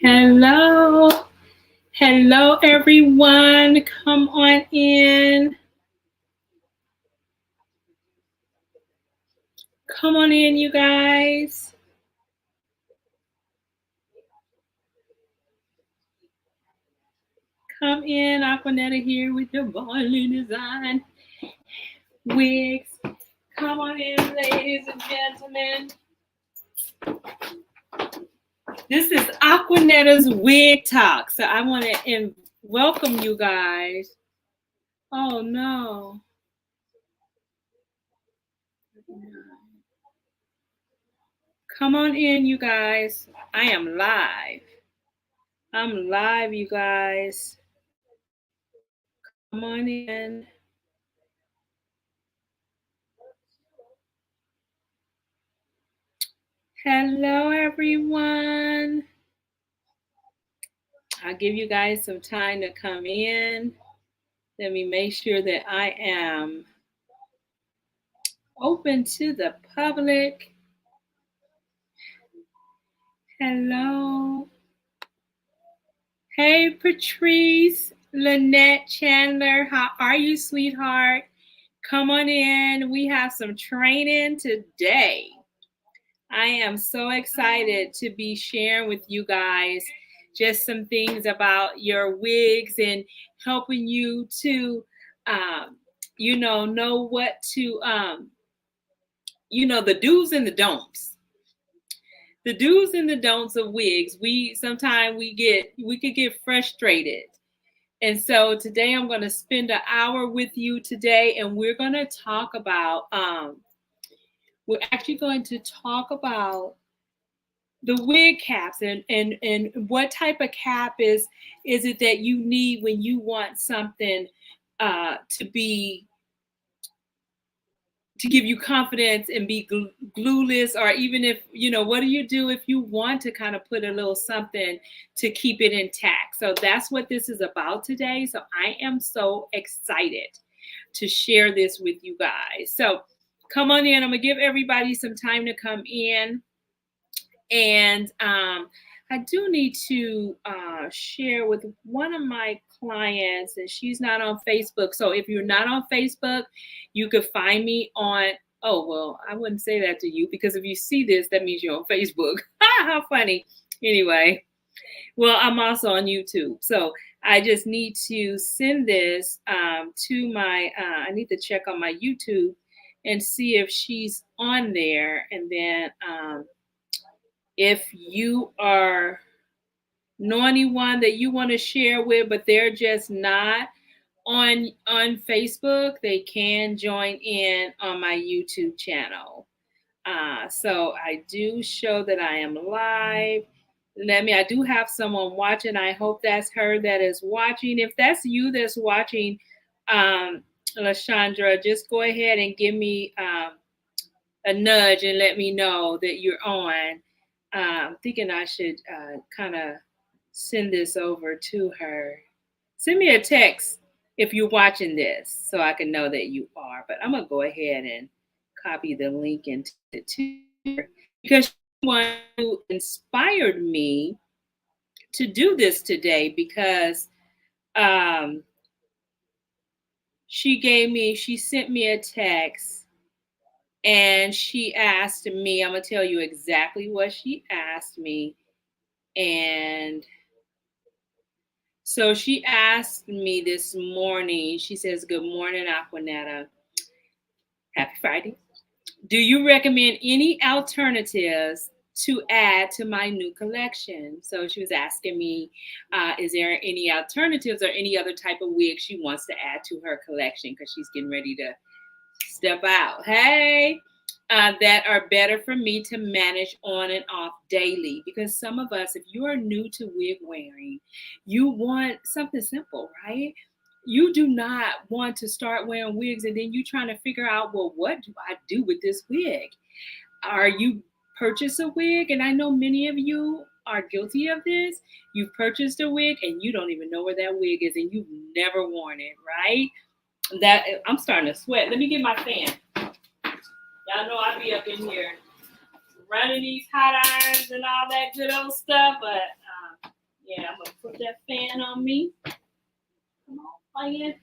Hello. Hello, everyone. Come on in. Come on in, you guys. Come in. Acquanetta here with your violin design wigs. Come on in, ladies and gentlemen. This is Acquanetta's Wig Talk. So I want to welcome you guys. Oh, no. Come on in, you guys. I am live. I'm live, you guys. Come on in. Hello, everyone. I'll give you guys some time to come in. Let me make sure that I am open to the public. Hello. Hey, Patrice, Lynette Chandler. How are you, sweetheart? Come on in. We have some training today. I am so excited to be sharing with you guys just some things about your wigs and helping you to, know what to, the do's and the don'ts. The do's and the don'ts of wigs. Sometimes we could get frustrated. And so today I'm going to spend an hour with you today, and we're going to talk about, we're actually going to talk about the wig caps and what type of cap is it that you need when you want something to give you confidence and be glueless, or even if what do you do if you want to kind of put a little something to keep it intact. So that's what this is about today. So I am so excited to share this with you guys. So come on in. I'm gonna give everybody some time to come in. And I do need to share with one of my clients, and she's not on Facebook. So if you're not on Facebook, you could find me on, oh, well, I wouldn't say that to you, because if you see this, that means you're on Facebook. How funny. Anyway, well, I'm also on YouTube. So I just need to send this to I need to check on my YouTube and see if she's on there. And then if you are know anyone that you want to share with, but they're just not on Facebook, they can join in on my YouTube channel. So I do show that I am live. I do have someone watching. I hope that's her that is watching. If that's you that's watching, LaShandra, just go ahead and give me a nudge and let me know that you're on. I'm thinking I should kind of send this over to her. Send me a text if you're watching this so I can know that you are. But I'm going to go ahead and copy the link into it to her, because she's the one who inspired me to do this today, because she sent me a text. And she asked me, I'm going to tell you exactly what she asked me. And so she asked me this morning, she says, "Good morning, Acquanetta. Happy Friday. Do you recommend any alternatives to add to my new collection?" So she was asking me, is there any alternatives or any other type of wig she wants to add to her collection, because she's getting ready to step out. Hey, that are better for me to manage on and off daily. Because some of us, if you are new to wig wearing, you want something simple, right? You do not want to start wearing wigs and then you trying to figure out, well, what do I do with this wig? Are you purchase a wig? And I know many of you are guilty of this. You've purchased a wig and you don't even know where that wig is and you've never worn it, right? That I'm starting to sweat. Let me get my fan. Y'all know I be up in here running these hot irons and all that good old stuff, but Yeah, I'm gonna put that fan on me. Come on, fan.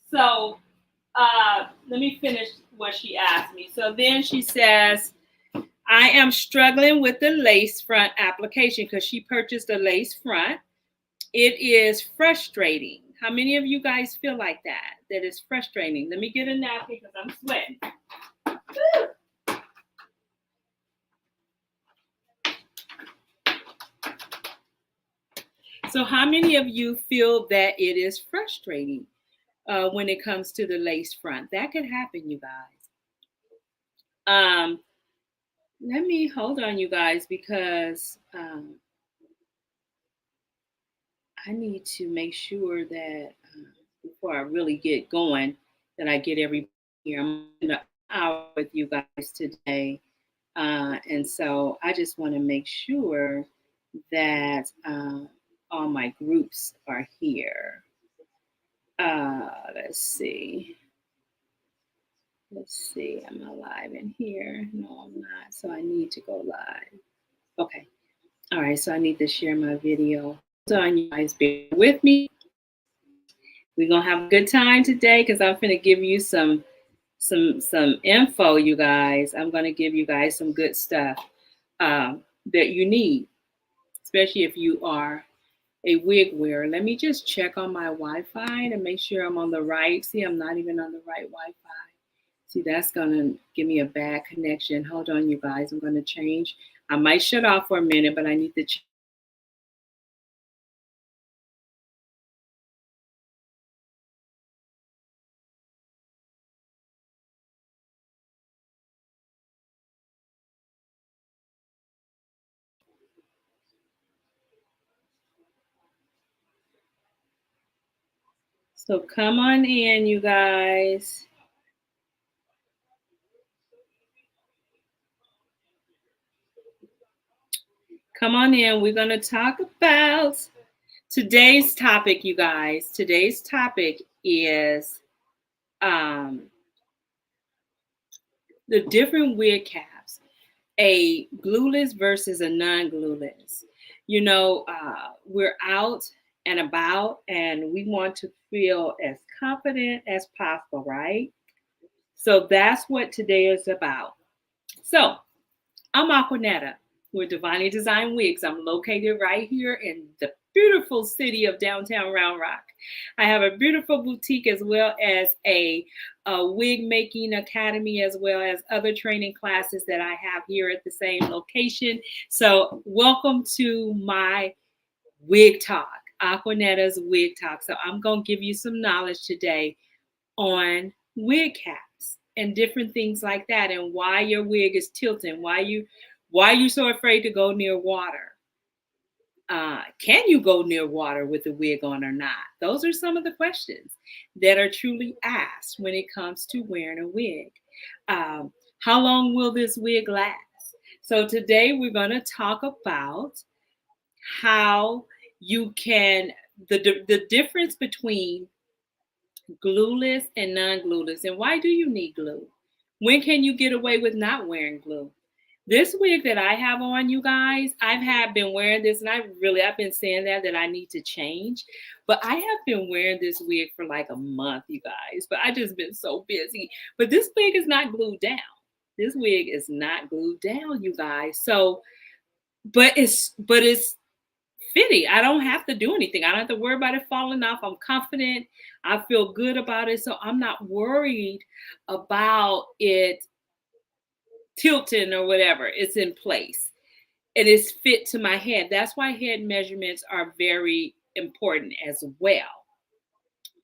So let me finish what she asked me. So then she says, I am struggling with the lace front application because she purchased a lace front. It is frustrating. How many of you guys feel like that? That is frustrating. Let me get a napkin because I'm sweating. So how many of you feel that it is frustrating when it comes to the lace front? That could happen, you guys. Let me hold on, you guys, because I need to make sure that before I really get going, that I get everybody here. I'm in an hour with you guys today. And so I just want to make sure that all my groups are here. Let's see. Let's see. Am I live in here? No, I'm not. So I need to go live. Okay. All right. So I need to share my video. Hold on, you guys, bear with me. We're gonna have a good time today because I'm gonna give you some info, you guys. I'm gonna give you guys some good stuff that you need, especially if you are a wig wearer. Let me just check on my Wi-Fi to make sure I'm on the right. See, I'm not even on the right Wi-Fi. See, that's gonna give me a bad connection. Hold on, you guys. I'm gonna change. I might shut off for a minute, but I need to change. So come on in, you guys. Come on in. We're gonna talk about today's topic, you guys. Today's topic is um, the different wig caps, a glueless versus a non-glueless. You know, we're out and about and we want to feel as confident as possible, right? So that's what today is about. So I'm Acquanetta. We're Divinely Designed Wigs. I'm located right here in the beautiful city of downtown Round Rock. I have a beautiful boutique as well as a wig making academy, as well as other training classes that I have here at the same location. So, welcome to my wig talk, Aquanetta's wig talk. So, I'm going to give you some knowledge today on wig caps and different things like that, and why your wig is tilting, why you so afraid to go near water. Can you go near water with the wig on or not? Those are some of the questions that are truly asked when it comes to wearing a wig. How long will this wig last? So today we're going to talk about how you can the difference between glueless and non-glueless, and why do you need glue? When can you get away with not wearing glue? This wig that I have on, you guys, been wearing this, and I've been saying that I need to change. But I have been wearing this wig for like a month, you guys. But I just been so busy. But this wig is not glued down. This wig is not glued down, you guys. So, but it's fitting. I don't have to do anything. I don't have to worry about it falling off. I'm confident. I feel good about it. So I'm not worried about it tilting or whatever. It's in place. It is fit to my head. That's why head measurements are very important as well.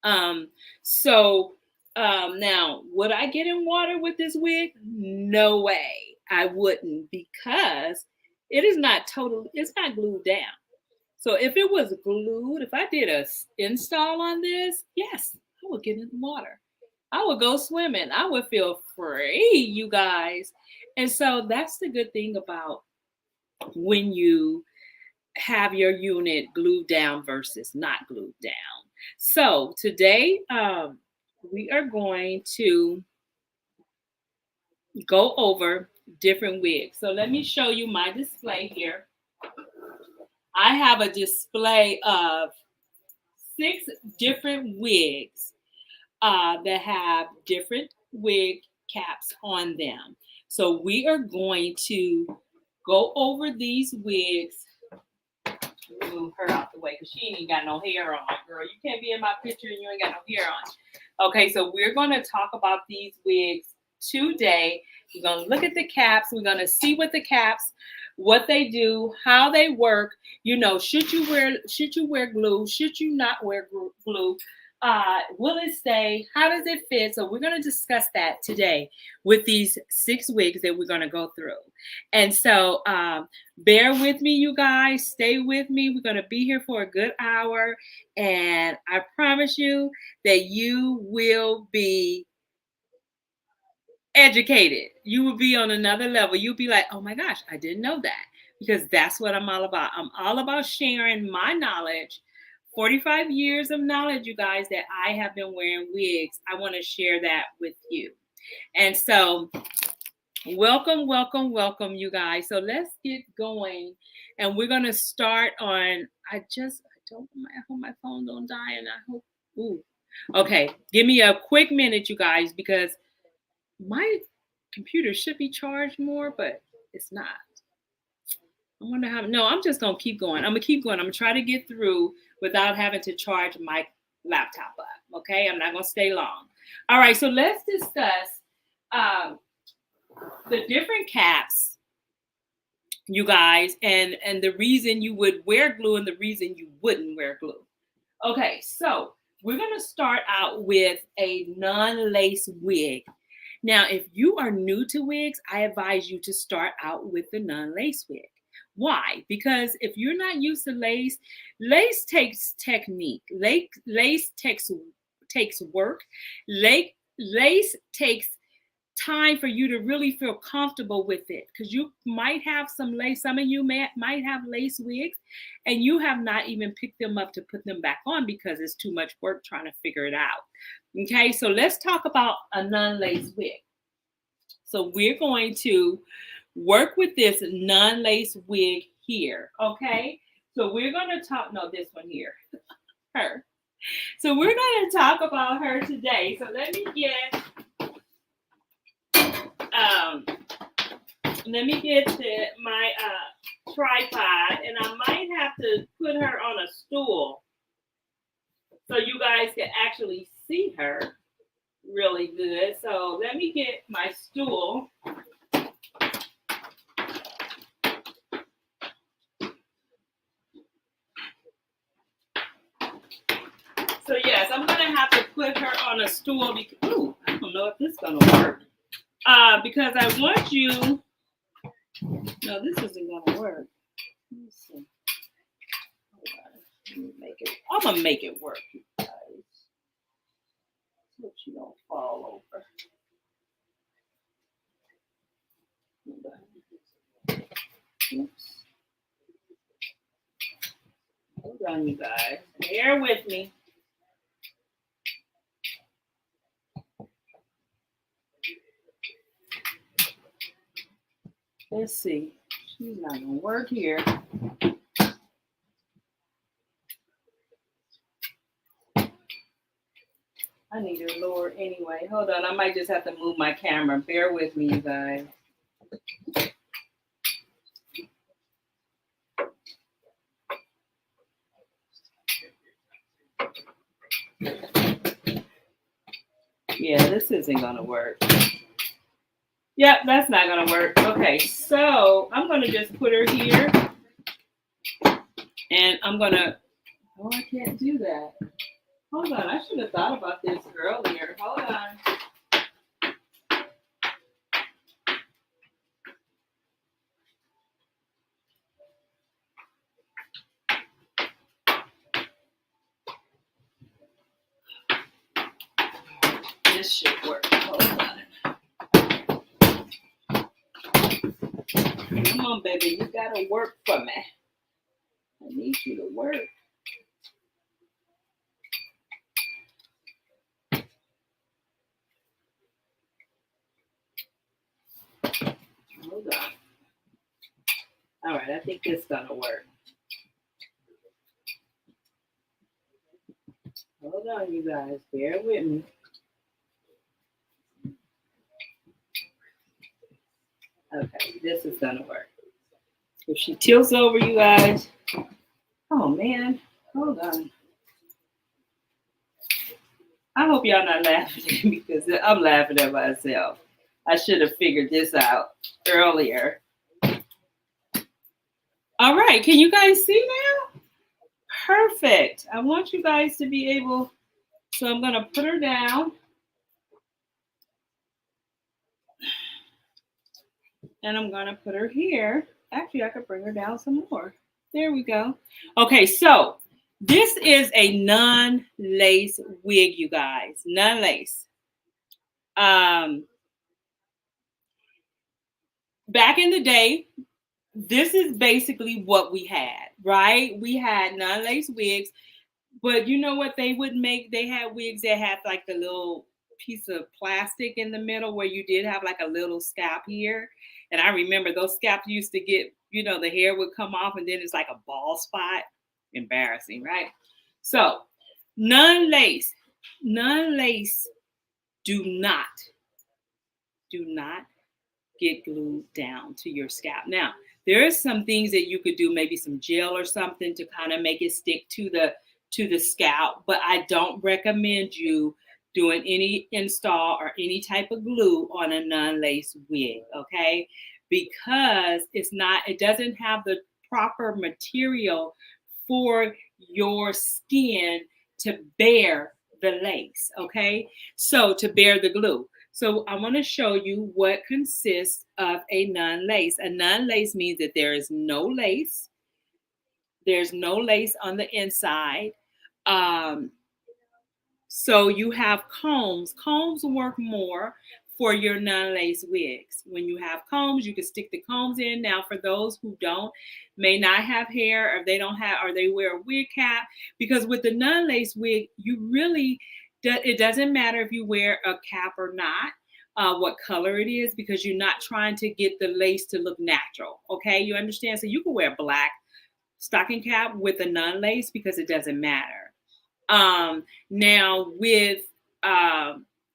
Um, so now, would I get in water with this wig? No way. I wouldn't, because it's not glued down. So if it was glued, if I did a install on this, yes, I would get in the water. I would go swimming. I would feel free, you guys. And so that's the good thing about when you have your unit glued down versus not glued down. So today, we are going to go over different wigs. So let me show you my display here. I have a display of 6 different wigs that have different wig caps on them. So we are going to go over these wigs. Move her out the way because she ain't got no hair on, girl. You can't be in my picture and you ain't got no hair on. Okay, so we're going to talk about these wigs today. We're going to look at the caps. We're going to see what the caps, what they do, how they work. You know, should you wear glue? Should you not wear glue? Will it stay? How does it fit? So we're going to discuss that today with these 6 wigs that we're going to go through. And so bear with me, you guys. Stay with me. We're going to be here for a good hour. And I promise you that you will be educated. You will be on another level. You'll be like, oh my gosh, I didn't know that. Because that's what I'm all about. I'm all about sharing my knowledge. 45 years of knowledge, you guys, that I have been wearing wigs. I want to share that with you. And so welcome, welcome, welcome, you guys. So let's get going. And we're going to start on, I hope my phone don't die. And I hope, okay. Give me a quick minute, you guys, because my computer should be charged more, but it's not. I wonder how. No, I'm just gonna keep going. I'm gonna keep going. I'm gonna try to get through without having to charge my laptop up. Okay, I'm not gonna stay long. All right, so let's discuss the different caps, you guys, and the reason you would wear glue and the reason you wouldn't wear glue. Okay, so we're gonna start out with a non-lace wig. Now, if you are new to wigs, I advise you to start out with the non-lace wig. Why? Because if you're not used to lace, lace takes technique. Lace takes work. Lace takes time for you to really feel comfortable with it, because you might have some lace. Some of you might have lace wigs and you have not even picked them up to put them back on because it's too much work trying to figure it out. Okay, so let's talk about a non-lace wig. So we're going to work with this non-lace wig here. Okay, so we're going to talk, no, this one here, her. So we're going to talk about her today. So let me get my tripod, and I might have to put her on a stool so you guys can actually see her really good. So let me get my stool. So yes, I'm gonna have to put her on a stool because I don't know if this is gonna work. Because I want you. No, this isn't gonna work. Let me see. Let me make it. I'm gonna make it work, you guys. So you don't fall over. Oops. Hold on, you guys. Bear with me. Let's see. She's not gonna work here. I need her lower anyway. Hold on. I might just have to move my camera. Bear with me, you guys. Yeah, this isn't gonna work. Yep, that's not gonna work. Okay, so I'm gonna just put her here, and I'm gonna. Oh, I can't do that. Hold on, I should have thought about this earlier. Hold on. This should work. Hold on. Come on, baby, you gotta work for me. I need you to work. Hold on. All right, I think this is gonna work. Hold on, you guys. Bear with me. Okay, this is gonna work. If she tilts over, you guys. Oh man, hold on. I hope y'all not laughing at me because I'm laughing at myself. I should have figured this out earlier. All right, can you guys see now? Perfect. I want you guys to be able, so I'm gonna put her down. And I'm gonna put her here. Actually, I could bring her down some more. There we go. Okay, so this is a non-lace wig, you guys. Non-lace. Back in the day, this is basically what we had, right? We had non-lace wigs, but you know what they would make? They had wigs that had like the little piece of plastic in the middle where you did have like a little scalp here. And I remember those scalps used to get, the hair would come off and then it's like a bald spot. Embarrassing, right? So non-lace do not get glued down to your scalp. Now, there are some things that you could do, maybe some gel or something to kind of make it stick to the scalp, but I don't recommend you doing any install or any type of glue on a non-lace wig, okay? Because it doesn't have the proper material for your skin to bear the lace, okay? So to bear the glue. So I want to show you what consists of a non-lace. A non-lace means that there is no lace. There's no lace on the inside. So you have combs. Combs work more for your non-lace wigs. When you have combs, you can stick the combs in. Now, for those who may not have hair, or they wear a wig cap, because with the non-lace wig, it doesn't matter if you wear a cap or not, what color it is, because you're not trying to get the lace to look natural. Okay, you understand? So you can wear black stocking cap with a non-lace because it doesn't matter. Now with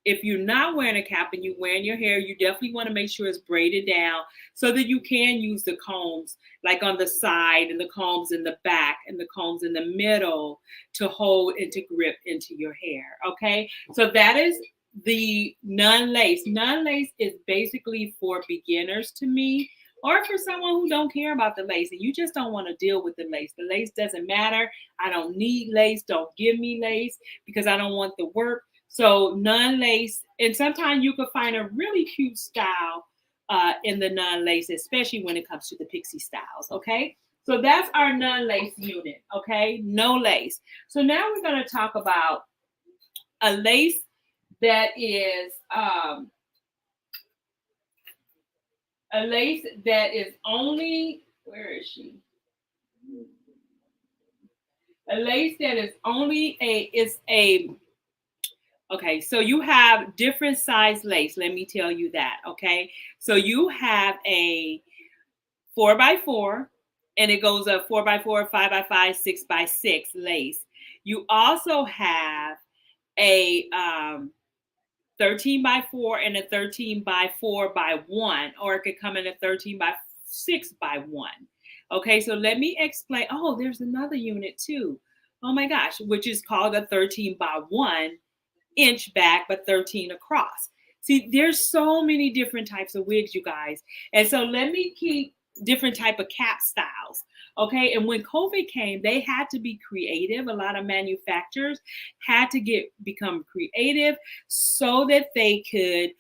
if you're not wearing a cap and you're wearing your hair, you definitely want to make sure it's braided down so that you can use the combs like on the side and the combs in the back and the combs in the middle to hold and to grip into your hair. Okay, so that is the non-lace. Non-lace is basically for beginners to me, or for someone who don't care about the lace and you just don't want to deal with the lace. The lace doesn't matter. I don't need lace. Don't give me lace because I don't want the work. So non-lace, and sometimes you could find a really cute style in the non-lace, especially when it comes to the pixie styles, okay? So that's our non-lace unit, okay? No lace. So now we're going to talk about a lace that is only, where is she? A lace that is only okay, so you have different size lace. Let me tell you that, okay? So you have a 4x4, and it goes up 4x4, 5x5, 6x6 lace. You also have a 13x4 and a 13x4x1, or it could come in a 13x6x1. Okay, so let me explain. Oh, there's another unit too. Oh my gosh, which is called a 13x1 inch back, but 13 across. See, there's so many different types of wigs, you guys. And so let me keep different type of cap styles. Okay, and when COVID came, they had to be creative. A lot of manufacturers had to become creative so that they could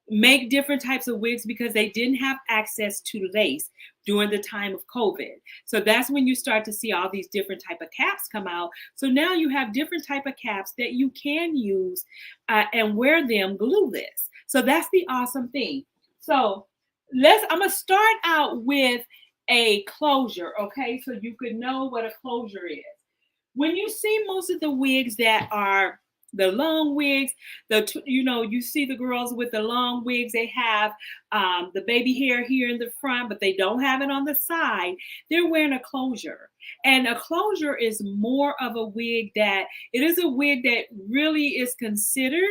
make different types of wigs because they didn't have access to lace during the time of COVID. So that's when you start to see all these different type of caps come out. So now you have different type of caps that you can use and wear them glueless. So that's the awesome thing. So I'm gonna start out with a closure, okay? So you could know what a closure is. When you see most of the wigs that are The long wigs, you see the girls with the long wigs, they have the baby hair here in the front, but they don't have it on the side. They're wearing a closure. And a closure is more of a wig that it is a wig that really is considered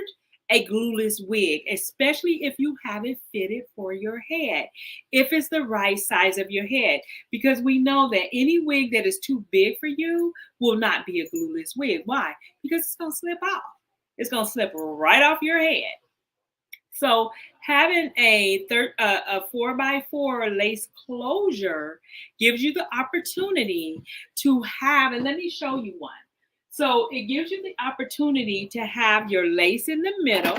a glueless wig, especially if you have it fitted for your head, if it's the right size of your head, because we know that any wig that is too big for you will not be a glueless wig. Why? Because it's going to slip off. It's going to slip right off your head. So having a 4x4 lace closure gives you the opportunity to have, and let me show you one. So it gives you the opportunity to have your lace in the middle,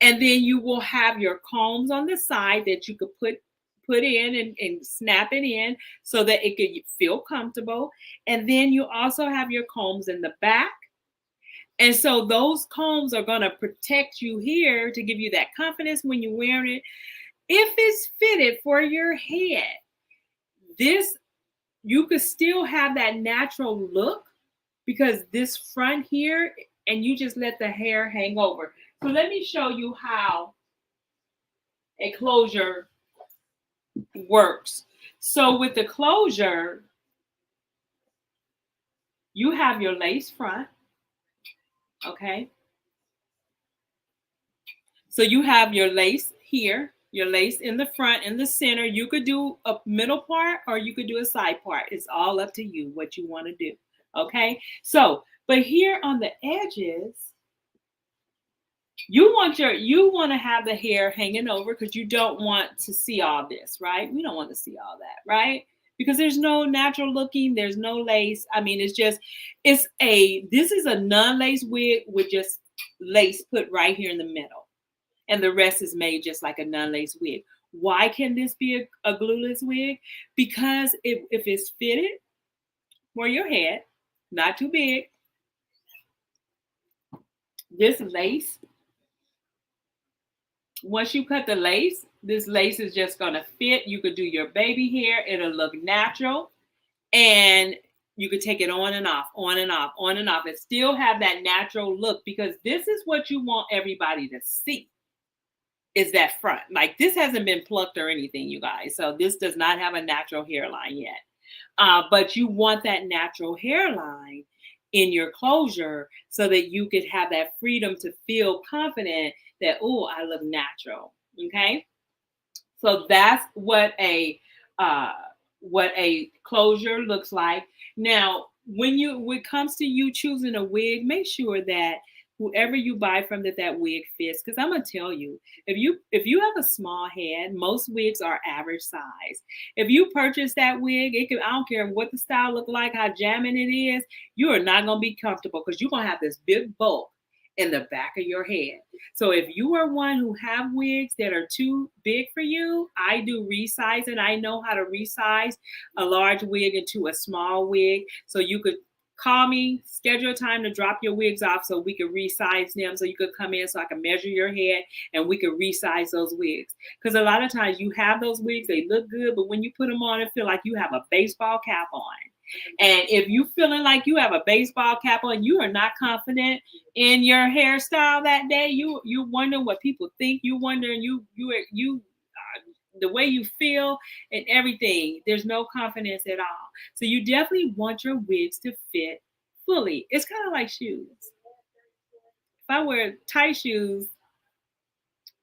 and then you will have your combs on the side that you could put in and snap it in so that it could feel comfortable. And then you also have your combs in the back. And so those combs are going to protect you here to give you that confidence when you're wearing it. If it's fitted for your head, you could still have that natural look because this front here, and you just let the hair hang over. So let me show you how a closure works. So with the closure, you have your lace front, okay? So you have your lace here, your lace in the front, in the center. You could do a middle part or you could do a side part. It's all up to you what you want to do, okay? So, but here on the edges, you want to have the hair hanging over because you don't want to see all this, right? We don't want to see all that, right? Because there's no natural looking, there's no lace. I mean, this is a non-lace wig with just lace put right here in the middle. And the rest is made just like a non-lace wig. Why can this be a glueless wig? Because if it's fitted for your head, not too big, this lace, once you cut the lace, this lace is just going to fit. You could do your baby hair. It'll look natural. And you could take it on and off, on and off, on and off, and still have that natural look, because this is what you want everybody to see. Is that front. Like, this hasn't been plucked or anything, you guys. So this does not have a natural hairline yet. But you want that natural hairline in your closure so that you could have that freedom to feel confident that, oh, I look natural. Okay. So that's what a closure looks like. Now, when it comes to you choosing a wig, make sure that whoever you buy from that wig fits. Because I'm gonna tell you, if you have a small head, most wigs are average size. If you purchase that wig, I don't care what the style look like, how jamming it is, you are not gonna be comfortable because you're gonna have this big bulk in the back of your head. So if you are one who have wigs that are too big for you, I do resizing. I know how to resize a large wig into a small wig. So you could call me, schedule a time to drop your wigs off so we could resize them. So you could come in so I can measure your head and we could resize those wigs. Because a lot of times you have those wigs, they look good, but when you put them on, it feel like you have a baseball cap on. And if you feeling like you have a baseball cap on, you are not confident in your hairstyle that day. You wonder what people think. You wonder the way you feel and everything. There's no confidence at all. So you definitely want your wigs to fit fully. It's kind of like shoes. If I wear tight shoes,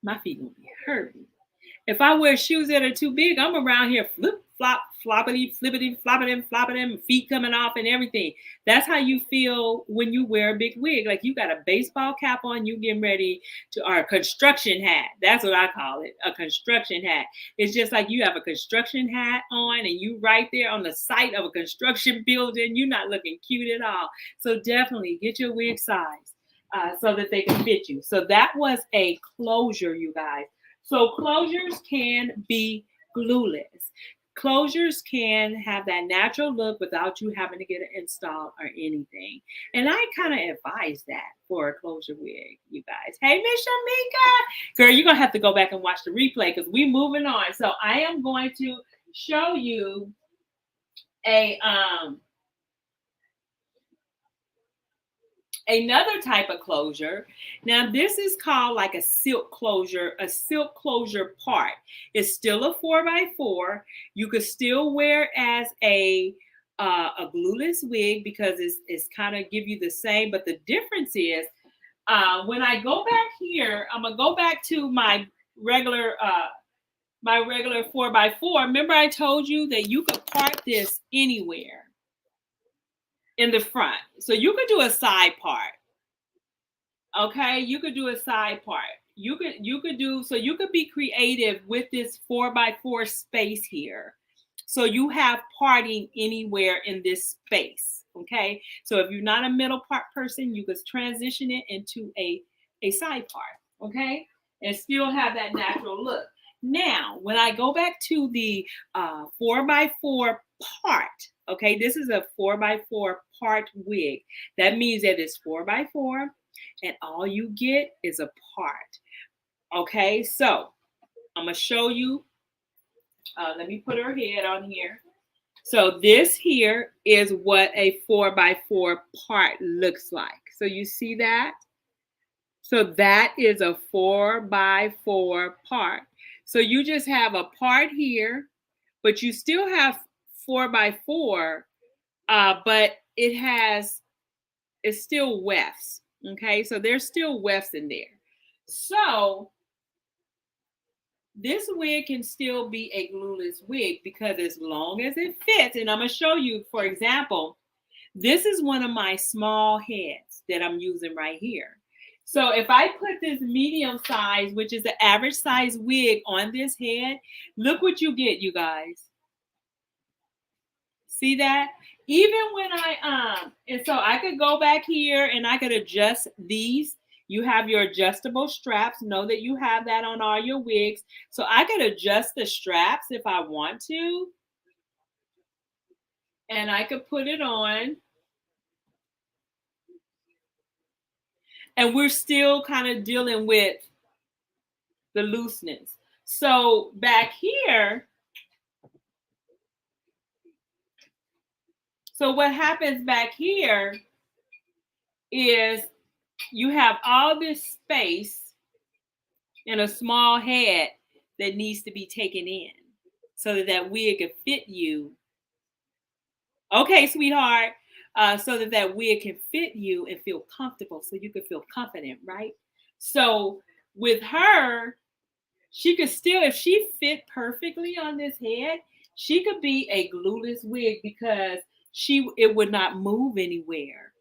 my feet gonna be hurting. If I wear shoes that are too big, I'm around here flip, flop, floppity, flippity, floppity, feet coming off and everything. That's how you feel when you wear a big wig. Like you got a baseball cap on, you getting ready or a construction hat. That's what I call it, a construction hat. It's just like you have a construction hat on and you right there on the site of a construction building. You're not looking cute at all. So definitely get your wig size so that they can fit you. So that was a closure, you guys. So closures can be glueless. Closures can have that natural look without you having to get it installed or anything. And I kind of advise that for a closure wig, you guys. Hey, Miss Shamika. Girl, you're going to have to go back and watch the replay because we're moving on. So I am going to show you a Another type of closure. Now, this is called like a silk closure part. It's still a 4x4. You could still wear it as a glueless wig because it's kind of give you the same, but the difference is when I go back here, I'm gonna go back to regular my regular 4x4. Remember I told you that you could part this anywhere in the front. So you could do a side part. Okay, you could do a side part. You could be creative with this 4x4 space here. So you have parting anywhere in this space. Okay. So if you're not a middle part person, you could transition it into a side part. Okay. And still have that natural look. Now, when I go back to the 4x4 part, okay, this is a 4x4 part wig. That means that it's 4x4 and all you get is a part. Okay, so I'm gonna show you. Let me put her head on here. So this here is what a 4x4 part looks like. So you see that? So that is a 4x4 part. So you just have a part here, but you still have 4x4, but it's still wefts. Okay, so there's still wefts in there. So this wig can still be a glueless wig because as long as it fits, and I'm going to show you, for example, this is one of my small heads that I'm using right here. So if I put this medium size, which is the average size wig on this head, look what you get, you guys. See that? Even when and so I could go back here and I could adjust these. You have your adjustable straps. Know that you have that on all your wigs. So I could adjust the straps if I want to. And I could put it on. And we're still kind of dealing with the looseness. So back here, so what happens back here is you have all this space in a small head that needs to be taken in so that that wig can fit you. Okay, sweetheart. So that that wig can fit you and feel comfortable so you can feel confident, right? So with her, she could still, if she fit perfectly on this head, she could be a glueless wig because it would not move anywhere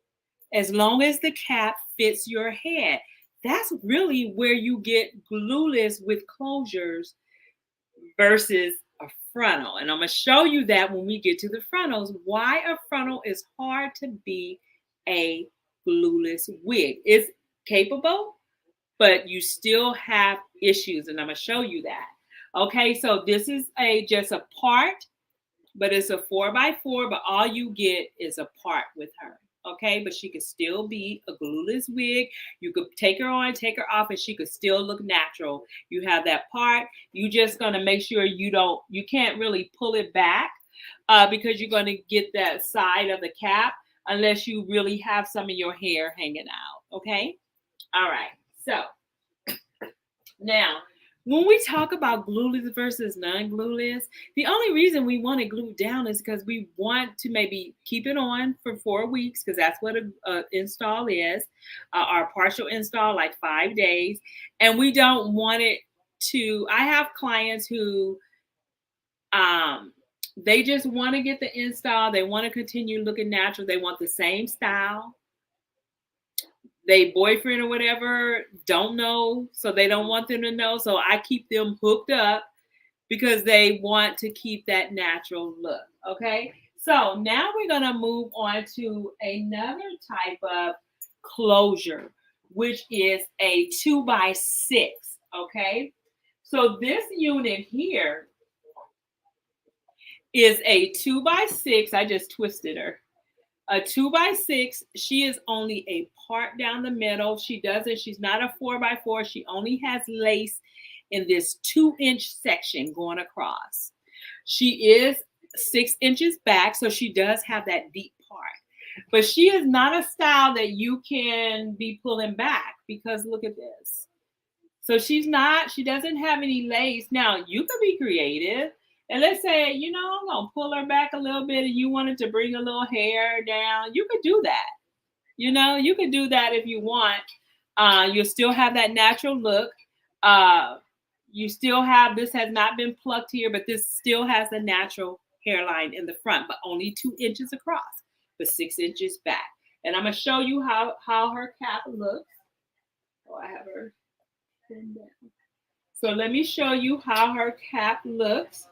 as long as the cap fits your head. That's really where you get glueless with closures versus a frontal. And I'm going to show you that when we get to the frontals, why a frontal is hard to be a glueless wig. It's capable, but you still have issues, and I'm going to show you that. Okay, so this is just a part, but it's a 4x4, but all you get is a part with her. Okay, but she could still be a glueless wig. You could take her on, take her off, and she could still look natural. You have that part. You just gonna make sure you can't really pull it back because you're gonna get that side of the cap unless you really have some of your hair hanging out. Okay, all right. So now, when we talk about glueless versus non-glueless, the only reason we want it glued down is because we want to maybe keep it on for 4 weeks, because that's what an install is, our partial install, like 5 days. And we don't want it to, I have clients who, they just want to get the install. They want to continue looking natural. They want the same style. They boyfriend or whatever don't know, so they don't want them to know. So I keep them hooked up because they want to keep that natural look. Okay, so now we're gonna move on to another type of closure, which is a 2x6. Okay, so this unit here is a 2x6. I just twisted her. A 2x6, she is only a part down the middle. She's not a 4x4. She only has lace in this 2-inch section going across. She is 6 inches back, so she does have that deep part. But she is not a style that you can be pulling back because look at this. So she doesn't have any lace. Now you could be creative. And let's say, I'm gonna pull her back a little bit and you wanted to bring a little hair down. You could do that. You could do that if you want. You'll still have that natural look. Uh, you still have, this has not been plucked here, but this still has a natural hairline in the front, but only 2 inches across, but 6 inches back. And I'm gonna show you how her cap looks. Oh, I have her pinned down. So let me show you how her cap looks.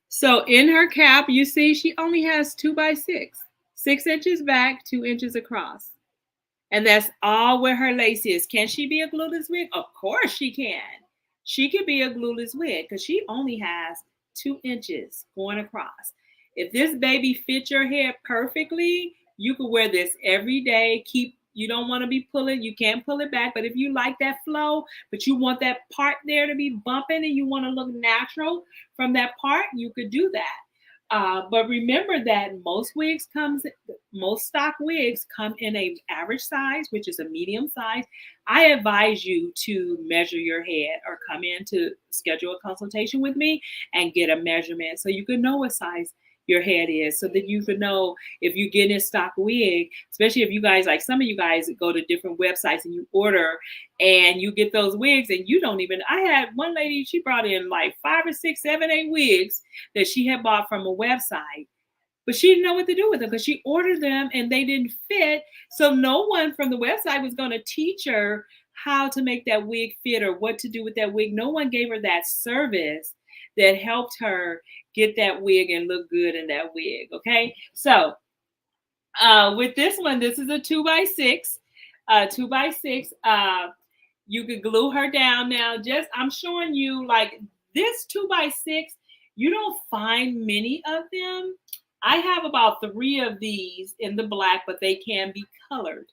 So in her cap, you see she only has 2x6, 6 inches back, 2 inches across. And that's all where her lace is. Can she be a glueless wig? Of course she can. She could be a glueless wig because she only has 2 inches going across. If this baby fits your head perfectly, you could wear this every day. You don't want to be pulling, you can't pull it back. But if you like that flow, but you want that part there to be bumping and you want to look natural from that part, you could do that. But remember that most stock wigs come in a average size, which is a medium size. I advise you to measure your head or come in to schedule a consultation with me and get a measurement so you can know what size your head is, so that you can know if you get a stock wig, especially if you guys, like some of you guys go to different websites and you order and you get those wigs and you don't even, I had one lady, she brought in like 5 or 6, 7, 8 wigs that she had bought from a website, but she didn't know what to do with them because she ordered them and they didn't fit. So no one from the website was going to teach her how to make that wig fit or what to do with that wig. No one gave her that service that helped her get that wig and look good in that wig. Okay. So with this one, this is a 2x6, 2x6. You could glue her down. Now, I'm showing you like this 2x6. You don't find many of them. I have about 3 of these in the black, but they can be colored.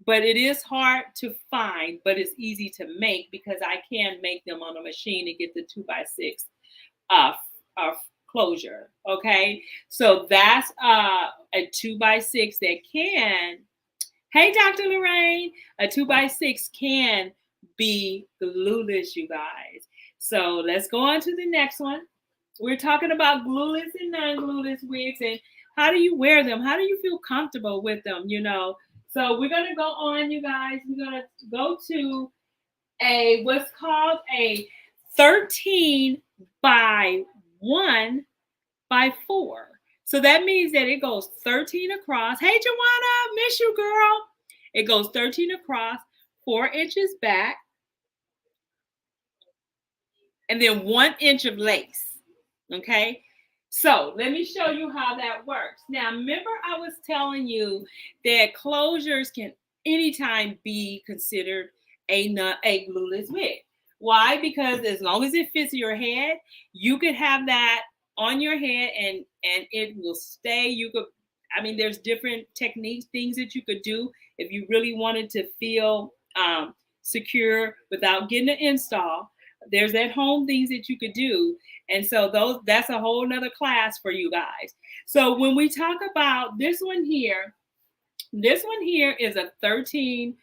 But it is hard to find, but it's easy to make because I can make them on a machine to get the 2x6 closure. Okay, so that's a 2x6 that can. Hey, Dr. Lorraine, a 2x6 can be glueless, you guys. So let's go on to the next one. We're talking about glueless and non-glueless wigs and how do you wear them? How do you feel comfortable with them? So we're going to go on, you guys. We're going to go to what's called a 13 by 1 by 4. So that means that it goes 13 across. Hey, Joanna, miss you, girl. It goes 13 across, 4 inches back, and then 1 inch of lace. Okay. So let me show you how that works. Now, remember I was telling you that closures can anytime be considered a glueless wig. Why? Because as long as it fits your head, you could have that on your head and it will stay. There's different techniques, things that you could do if you really wanted to feel secure without getting an install. There's at home things that you could do. And so that's a whole nother class for you guys. So when we talk about this one here is a 13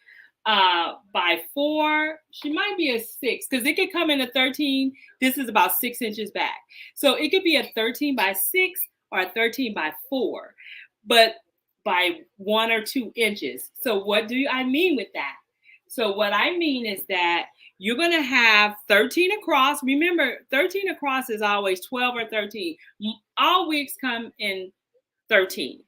by 4. She might be a 6 because it could come in a 13. This is about 6 inches back. So it could be a 13 by 6 or a 13 by 4, but by 1 or 2 inches. So what do I mean with that? So what I mean is that you're going to have 13 across. Remember, 13 across is always 12 or 13. All wigs come in 13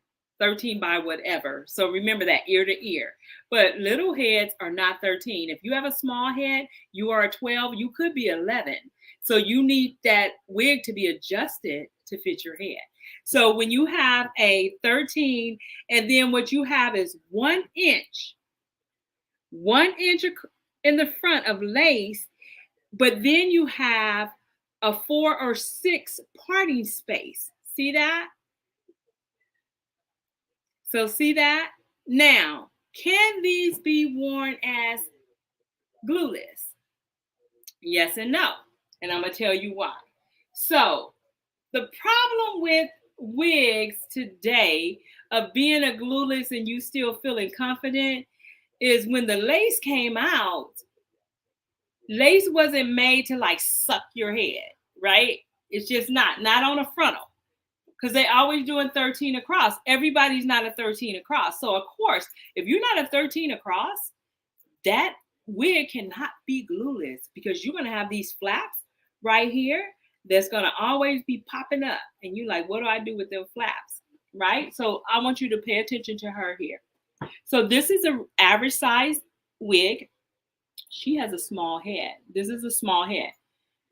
by whatever. So remember that, ear to ear. But little heads are not 13. If you have a small head, you are a 12. You could be 11. So you need that wig to be adjusted to fit your head. So when you have a 13, and then what you have is 1 inch in the front of lace, but then you have a 4 or 6 parting space. See that? So see that? Now, can these be worn as glueless? Yes and no. And I'm going to tell you why. So the problem with wigs today of being a glueless and you still feeling confident is when the lace came out, lace wasn't made to like suck your head, right? It's just not on a frontal because they always doing 13 across. Everybody's not a 13 across. So of course, if you're not a 13 across, that wig cannot be glueless because you're going to have these flaps right here that's going to always be popping up. And you're like, what do I do with them flaps? Right? So I want you to pay attention to her here. So this is an average size wig. She has a small head. This is a small head.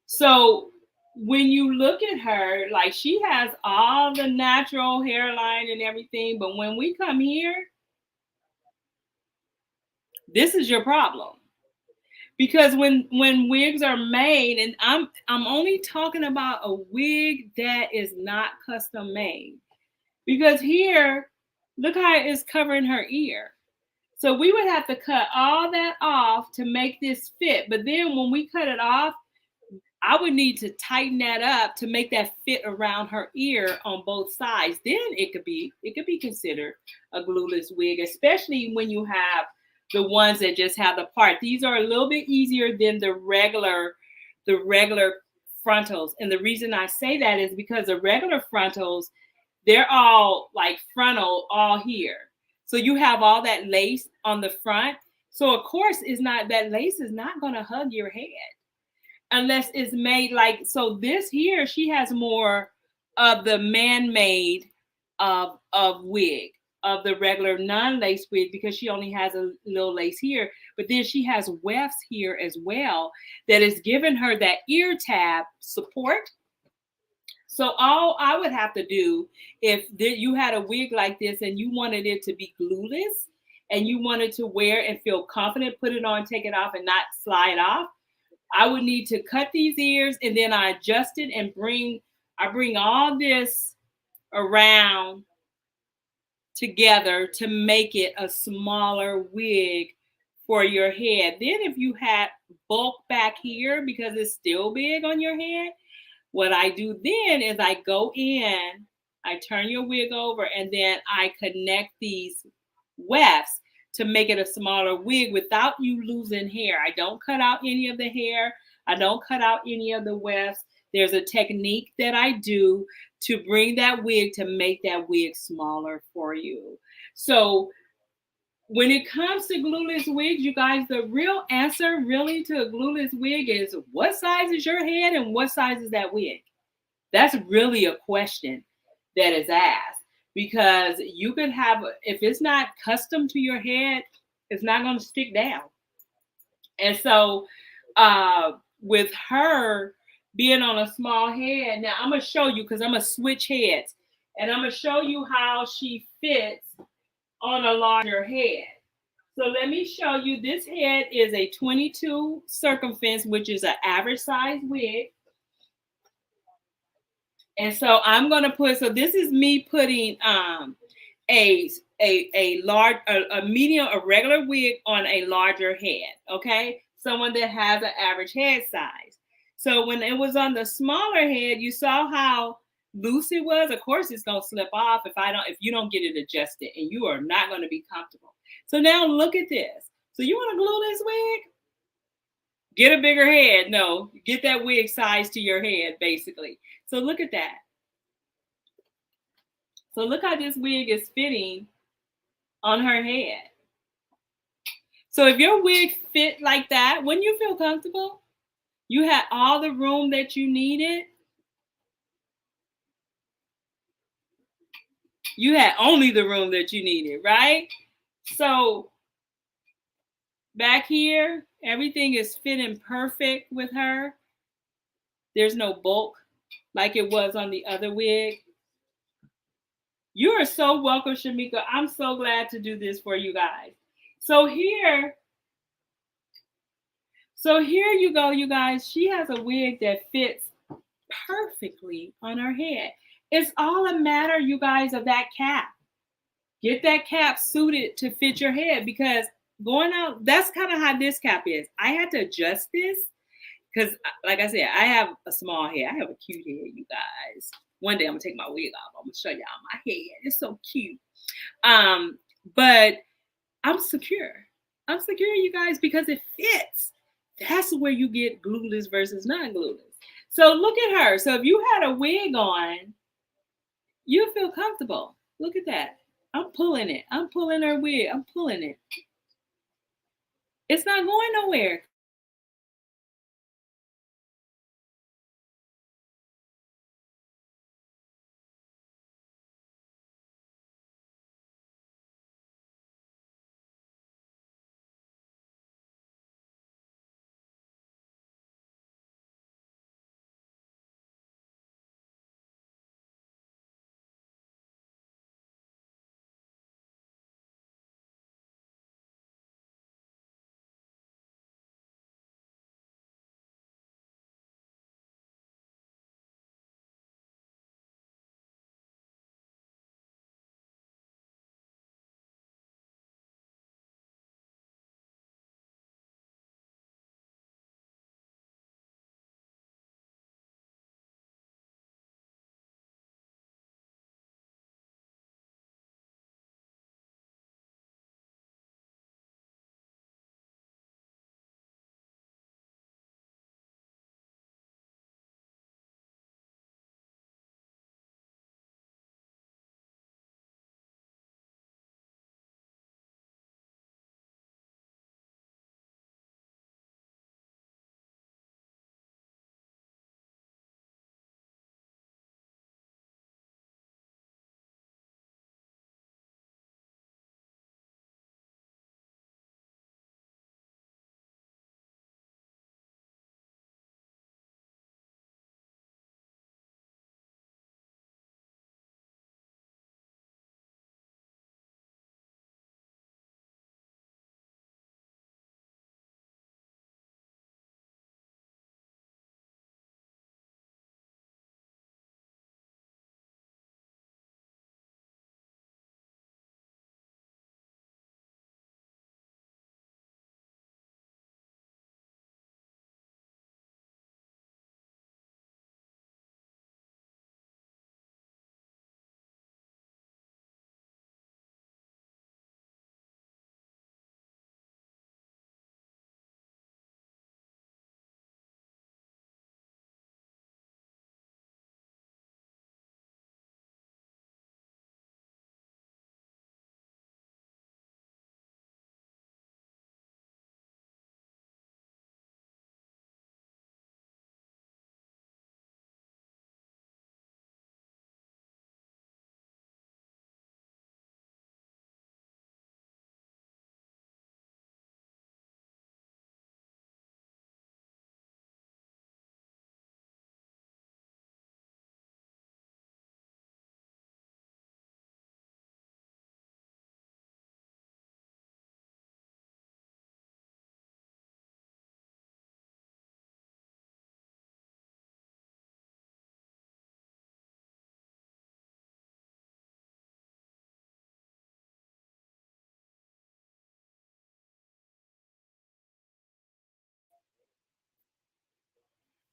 So when you look at her, like she has all the natural hairline and everything. But when we come here, this is your problem. Because when wigs are made, and I'm only talking about a wig that is not custom made. Because here, look how it's covering her ear. So we would have to cut all that off to make this fit. But then when we cut it off, I would need to tighten that up to make that fit around her ear on both sides. Then it could be considered a glueless wig, especially when you have the ones that just have the part. These are a little bit easier than the regular frontals. And the reason I say that is because the regular frontals, they're all like frontal all here. So you have all that lace on the front. So of course that lace is not going to hug your head unless it's made like, so this here, she has more of the man-made of wig, of the regular non-lace wig, because she only has a little lace here, but then she has wefts here as well that is giving her that ear tab support. So all I would have to do if you had a wig like this and you wanted it to be glueless and you wanted to wear and feel confident, put it on, take it off and not slide off, I would need to cut these ears and then I adjust it and I bring all this around together to make it a smaller wig for your head. Then if you had bulk back here because it's still big on your head, what I do then is I go in, I turn your wig over, and then I connect these wefts to make it a smaller wig without you losing hair. I don't cut out any of the hair. I don't cut out any of the wefts. There's a technique that I do to bring that wig to make that wig smaller for you. So when it comes to glueless wigs, you guys, the real answer really to a glueless wig is what size is your head and what size is that wig? That's really a question that is asked because you could have, if it's not custom to your head, it's not going to stick down. And so with her being on a small head, now I'm going to show you because I'm going to switch heads and I'm going to show you how she fits on a larger head. So let me show you, this head is a 22 circumference, which is an average size wig. And so I'm going to put, so this is me putting a regular wig on a larger head, okay? Someone that has an average head size. So when it was on the smaller head, you saw how loose it was. Of course, it's going to slip off if you don't get it adjusted, and you are not going to be comfortable. So now look at this. So you want to glue this wig? Get a bigger head. No, get that wig size to your head, basically. So look at that. So look how this wig is fitting on her head. So if your wig fit like that, wouldn't you feel comfortable? You had all the room that you needed. You had only the room that you needed, right? So back here, everything is fitting perfect with her. There's no bulk like it was on the other wig. You are so welcome, Shamika. I'm so glad to do this for you guys. So here you go, you guys. She has a wig that fits perfectly on her head. It's all a matter, you guys, of that cap. Get that cap suited to fit your head because going out, that's kind of how this cap is. I had to adjust this because, like I said, I have a small head. I have a cute head, you guys. One day I'm gonna take my wig off. I'm gonna show y'all my head. It's so cute. But I'm secure. I'm secure, you guys, because it fits. That's where you get glueless versus non-glueless. So look at her. So if you had a wig on, you feel comfortable. Look at that. I'm pulling it. I'm pulling her wig. I'm pulling it. It's not going nowhere.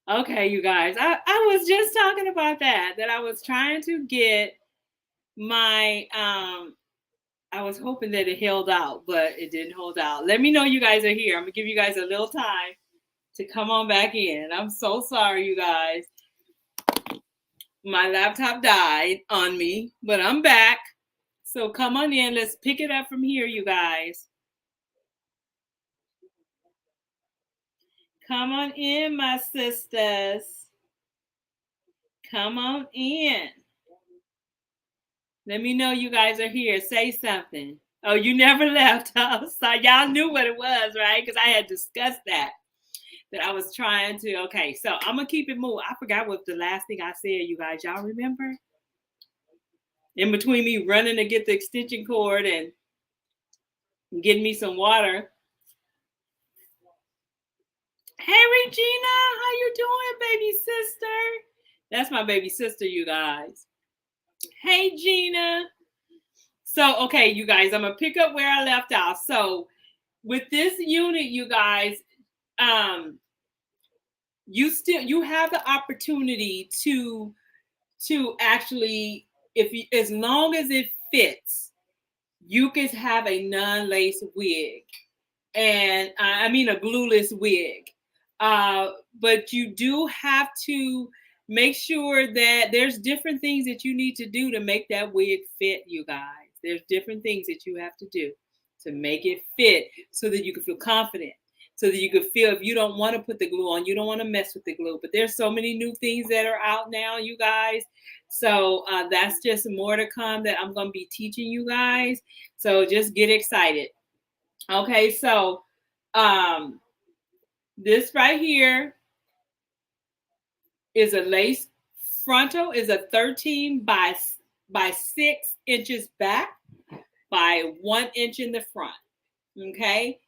Okay, you guys. I was just talking about that I was trying to get my I was hoping that it held out, but it didn't hold out. Let me know you guys are here. I'm gonna give you guys a little time to come on back in. I'm so sorry, you guys. My laptop died on me, but I'm back. So come on in. Let's pick it up from here, you guys. Come on in, my sisters. Come on in. Let me know you guys are here. Say something. Oh, you never left. So y'all knew what it was, right? Because I had discussed that I was trying to. Okay, so I'm gonna keep it moving. I forgot what the last thing I said, you guys. Y'all remember? In between me running to get the extension cord and getting me some water. Hey Regina, how you doing, baby sister? That's my baby sister, you guys. Hey Gina. So, okay, you guys, I'm gonna pick up where I left off. So, with this unit, you guys, you have the opportunity to to actually, as long as it fits, you can have a non-lace wig, and I mean a glueless wig. But you do have to make sure that there's different things that you need to do to make that wig fit, you guys. There's different things that you have to do to make it fit so that you can feel confident. So that you can feel, if you don't want to put the glue on, you don't want to mess with the glue. But there's so many new things that are out now, you guys. So that's just more to come that I'm going to be teaching you guys. So just get excited. Okay, so this right here is a lace frontal, is a 13 by 6 inches back by 1 inch in the front. Okay,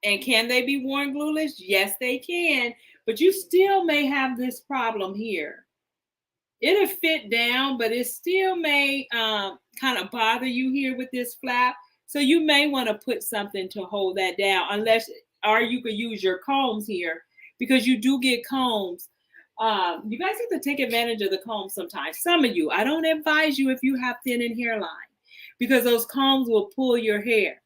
and can they be worn glueless? Yes, they can, but you still may have this problem here. It'll fit down, but it still may kind of bother you here with this flap. So you may want to put something to hold that down, unless, or you could use your combs here, because you do get combs. You guys have to take advantage of the combs sometimes. Some of you, I don't advise you if you have thinning hairline, because those combs will pull your hair.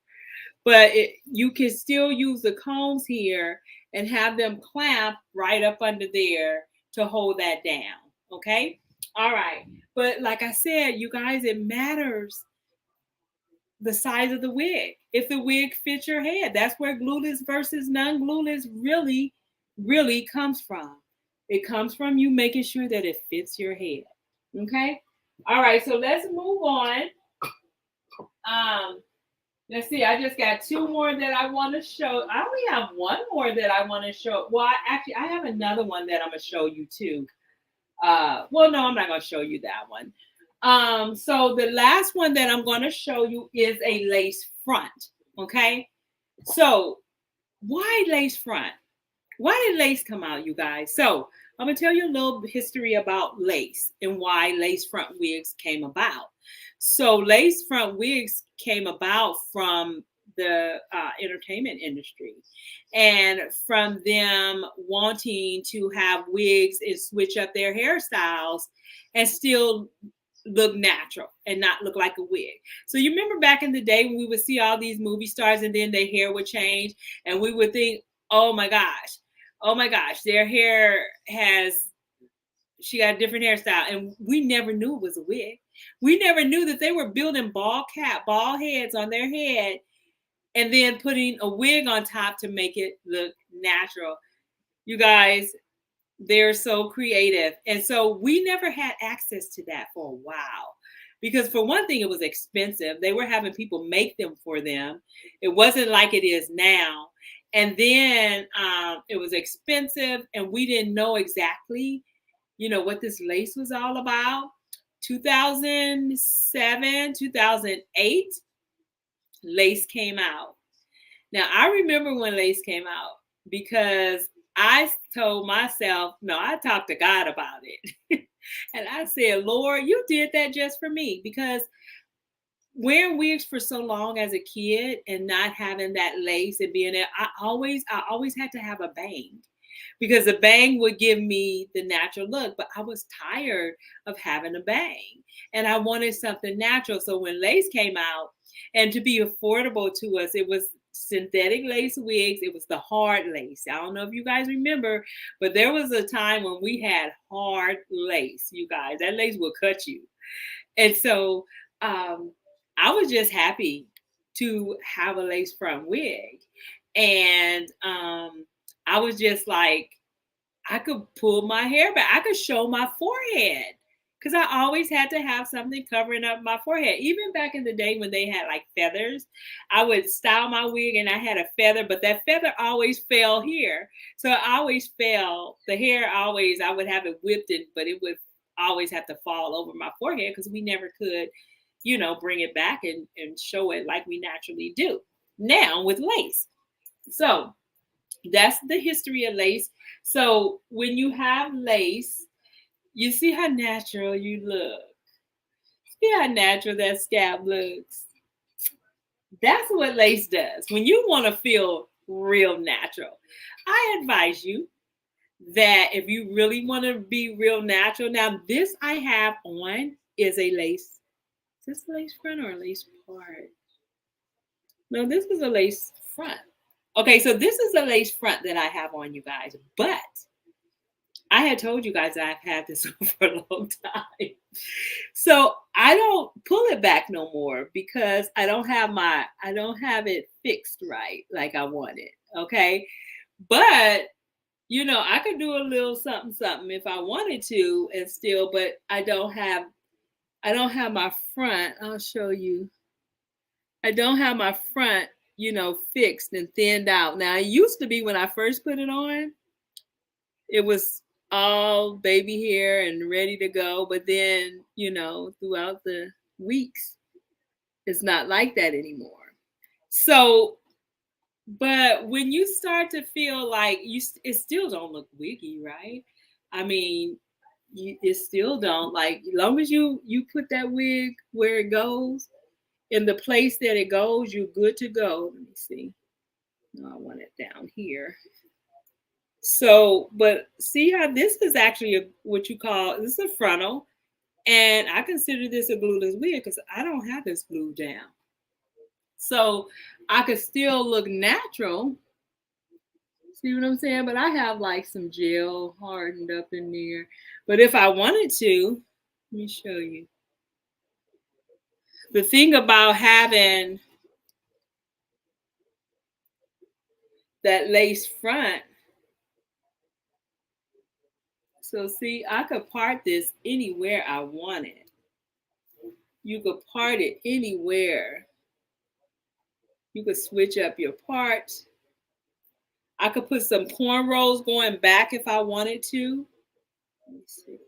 But you can still use the combs here and have them clamp right up under there to hold that down. Okay. All right. But like I said, you guys, it matters the size of the wig. If the wig fits your head, that's where glueless versus non-glueless really comes from. It comes from you making sure that it fits your head. Okay. All right. So let's move on. Let's see. I just got 2 more that I want to show. I only have 1 more that I want to show. Well, I have another one that I'm going to show you too. Well, no, I'm not going to show you that one. So the last one that I'm going to show you is a lace front. Okay. So why lace front? Why did lace come out, you guys? So I'm going to tell you a little history about lace and why lace front wigs came about. So lace front wigs came about from the entertainment industry, and from them wanting to have wigs and switch up their hairstyles and still look natural and not look like a wig. So you remember back in the day when we would see all these movie stars and then their hair would change and we would think, oh my gosh, their hair she got a different hairstyle. And we never knew it was a wig. We never knew that they were building bald heads on their head and then putting a wig on top to make it look natural. You guys, they're so creative. And so we never had access to that for a while. Because for one thing, it was expensive. They were having people make them for them. It wasn't like it is now. And then it was expensive, and we didn't know exactly, what this lace was all about. 2007, 2008, lace came out. Now, I remember when lace came out because I told myself, no, I talked to God about it. And I said, Lord, you did that just for me, because wearing wigs for so long as a kid and not having that lace and being there, I always had to have a bang, because the bang would give me the natural look, but I was tired of having a bang and I wanted something natural. So when lace came out, and to be affordable to us, it was synthetic lace wigs. It was the hard lace. I don't know if you guys remember, but there was a time when we had hard lace, you guys. That lace will cut you. And so I was just happy to have a lace front wig. And I was just like, I could pull my hair back. I could show my forehead, because I always had to have something covering up my forehead. Even back in the day when they had like feathers, I would style my wig and I had a feather, but that feather always fell here. So I always fell. The hair always, I would have it whipped in, but it would always have to fall over my forehead because we never could, bring it back and show it like we naturally do now with lace. So that's the history of lace. So when you have lace, you see how natural you look. See how natural that scalp looks. That's what lace does. When you want to feel real natural, I advise you that if you really want to be real natural. Now, this I have on is a lace. Is this a lace front or a lace part? No, this is a lace front. Okay, so this is a lace front that I have on, you guys. But I had told you guys I've had this on for a long time. So I don't pull it back no more because I don't have it fixed right like I want it. Okay. But I could do a little something something if I wanted to and still, but I don't have my front. I'll show you. I don't have my front, fixed and thinned out. Now it used to be when I first put it on, it was all baby hair and ready to go. But then, throughout the weeks, it's not like that anymore. So, but when you start to feel like it still don't look wiggy, right? I mean, it still don't, like, as long as you put that wig where it goes, in the place that it goes, you're good to go. Let me see. No, I want it down here. So, but see how this is actually what you call, this is a frontal. And I consider this a glueless wig because I don't have this glued down. So I could still look natural. See what I'm saying? But I have like some gel hardened up in there. But if I wanted to, let me show you. The thing about having that lace front, so see, I could part this anywhere I wanted. You could part it anywhere. You could switch up your parts. I could put some cornrows going back if I wanted to. Let me see.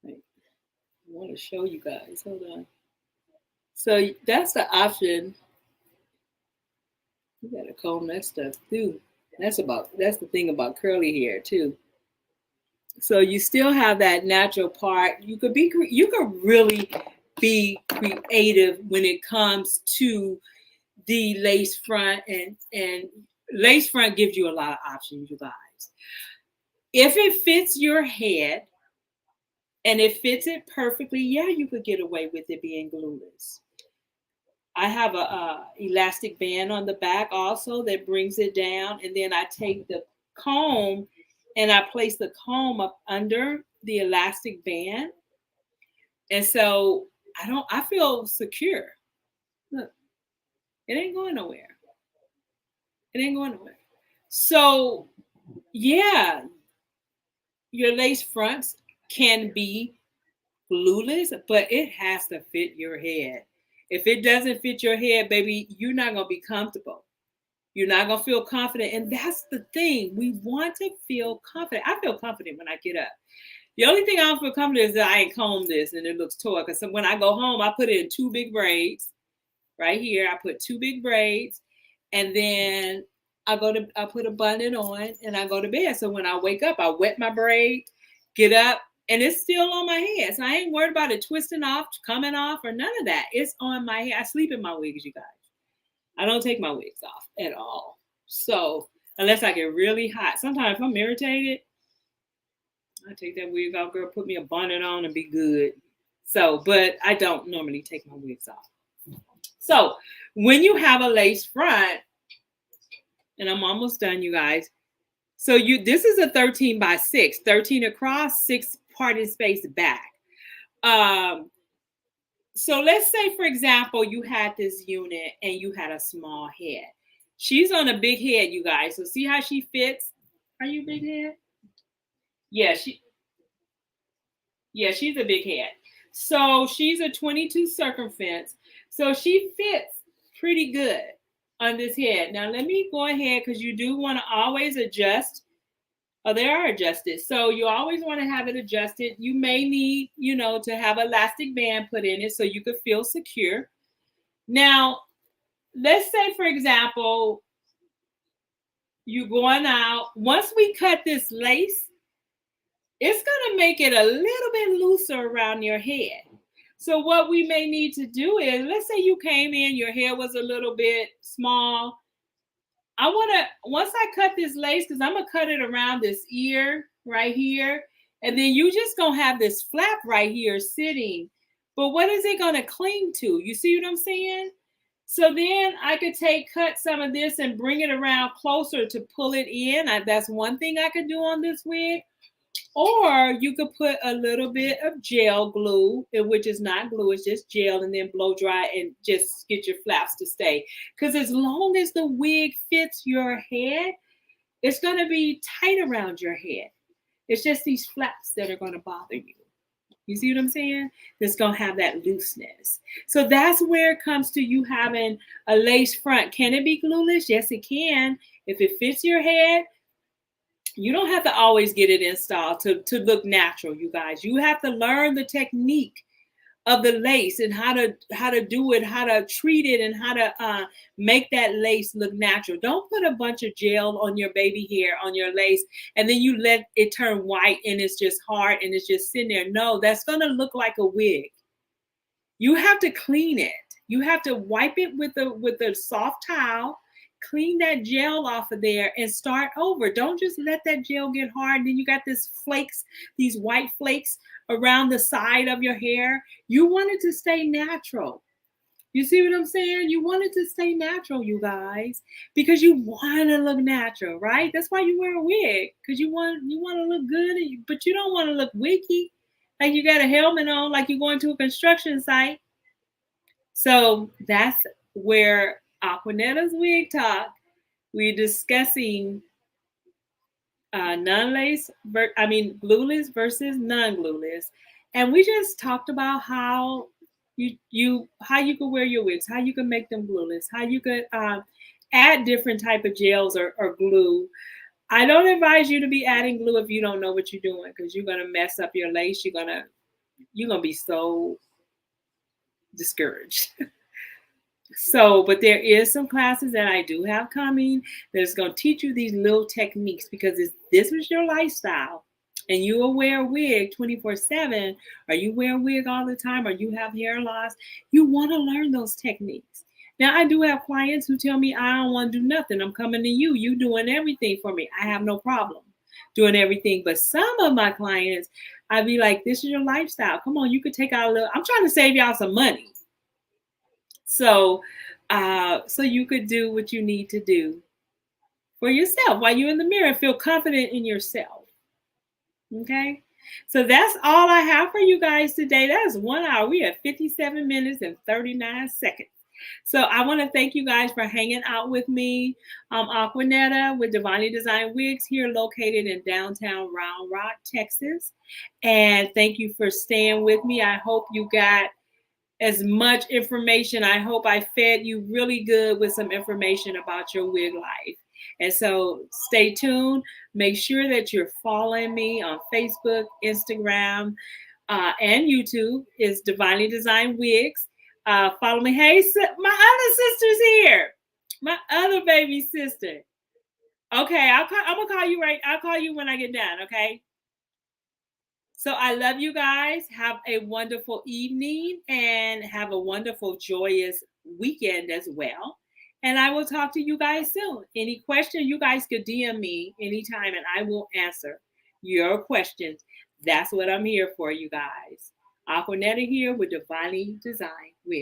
Wait, I want to show you guys. Hold on. So that's the option. You gotta comb that stuff too. That's the thing about curly hair too. So you still have that natural part. You could really be creative when it comes to the lace front, and lace front gives you a lot of options, you guys. If it fits your head and it fits it perfectly, yeah, you could get away with it being glueless. I have a elastic band on the back also that brings it down, and then I take the comb and I place the comb up under the elastic band, and so I feel secure. Look, it ain't going nowhere. It ain't going nowhere. So yeah, your lace fronts can be glueless, but it has to fit your head. If it doesn't fit your head, baby, you're not gonna be comfortable. You're not gonna feel confident. And that's the thing. We want to feel confident. I feel confident when I get up. The only thing I don't feel confident is that I ain't combed this and it looks tore. Because when I go home, I put it in two big braids. Right here, I put two big braids, and then I put a bun on and I go to bed. So when I wake up, I wet my braid, get up, and it's still on my head. So I ain't worried about it twisting off, coming off, or none of that. It's on my head. I sleep in my wigs, you guys. I don't take my wigs off at all. So unless I get really hot. Sometimes if I'm irritated, I take that wig off, girl, put me a bonnet on and be good. So, but I don't normally take my wigs off. So when you have a lace front, and I'm almost done, you guys. So this is a 13 by 6, 13 across, 6 parting space back. So let's say, for example, you had this unit and you had a small head. She's on a big head, you guys. So see how she fits? Are you big head? Yeah, she's a big head. So she's a 22 circumference. So she fits pretty good on this head. Now let me go ahead, because you do want to always adjust. Oh, they are adjusted. So you always want to have it adjusted. You may need, to have an elastic band put in it so you could feel secure. Now, let's say, for example, you're going out. Once we cut this lace, it's going to make it a little bit looser around your head. So what we may need to do is, let's say you came in, your hair was a little bit small. I want to, once I cut this lace, because I'm going to cut it around this ear right here. And then you just going to have this flap right here sitting. But what is it going to cling to? You see what I'm saying? So then I could cut some of this and bring it around closer to pull it in. That's one thing I could do on this wig. Or you could put a little bit of gel glue, which is not glue, it's just gel, and then blow dry and just get your flaps to stay. Because as long as the wig fits your head, it's going to be tight around your head. It's just these flaps that are going to bother you. You see what I'm saying? That's going to have that looseness. So that's where it comes to you having a lace front. Can it be glueless? Yes, it can. If it fits your head, you don't have to always get it installed to look natural, you guys. You have to learn the technique of the lace and how to do it, how to treat it, and how to make that lace look natural. Don't put a bunch of gel on your baby hair, on your lace, and then you let it turn white and it's just hard and it's just sitting there. No, that's going to look like a wig. You have to clean it. You have to wipe it with a soft towel, clean that gel off of there, and start over. Don't just let that gel get hard. Then you got these flakes, these white flakes around the side of your hair. You want it to stay natural. You see what I'm saying? You want it to stay natural, you guys, because you want to look natural, right? That's why you wear a wig, because you want to look good, but you don't want to look wiggy, like you got a helmet on, like you're going to a construction site. So that's where Acquanetta's Wig Talk, we're discussing non-lace, glueless versus non-glueless, and we just talked about how how you could wear your wigs, how you can make them glueless, how you could add different type of gels or glue. I don't advise you to be adding glue if you don't know what you're doing, because you're gonna mess up your lace. You're gonna be so discouraged. So, but there is some classes that I do have coming that's going to teach you these little techniques, because this was your lifestyle and you will wear a wig 24/7, or you wear a wig all the time, or you have hair loss, you want to learn those techniques. Now, I do have clients who tell me, I don't want to do nothing. I'm coming to you. You doing everything for me. I have no problem doing everything. But some of my clients, I'd be like, this is your lifestyle. Come on, you could take out a little. I'm trying to save y'all some money. So you could do what you need to do for yourself while you're in the mirror. Feel confident in yourself. Okay. So that's all I have for you guys today. That is 1 hour. We have 57 minutes and 39 seconds. So I want to thank you guys for hanging out with me. Acquanetta with Divinely Designed Wigs, here located in downtown Round Rock, Texas. And thank you for staying with me. I hope you got as much information. I hope I fed you really good with some information about your wig life. And so stay tuned. Make sure that you're following me on Facebook, Instagram, and YouTube. Is Divinely Designed Wigs. Follow me. Hey, my other sister's here. My other baby sister. Okay, I'm gonna call you I'll call you when I get done. Okay. So I love you guys. Have a wonderful evening and have a wonderful, joyous weekend as well. And I will talk to you guys soon. Any question, you guys could DM me anytime and I will answer your questions. That's what I'm here for, you guys. Acquanetta here with Divinely Designed Wigs.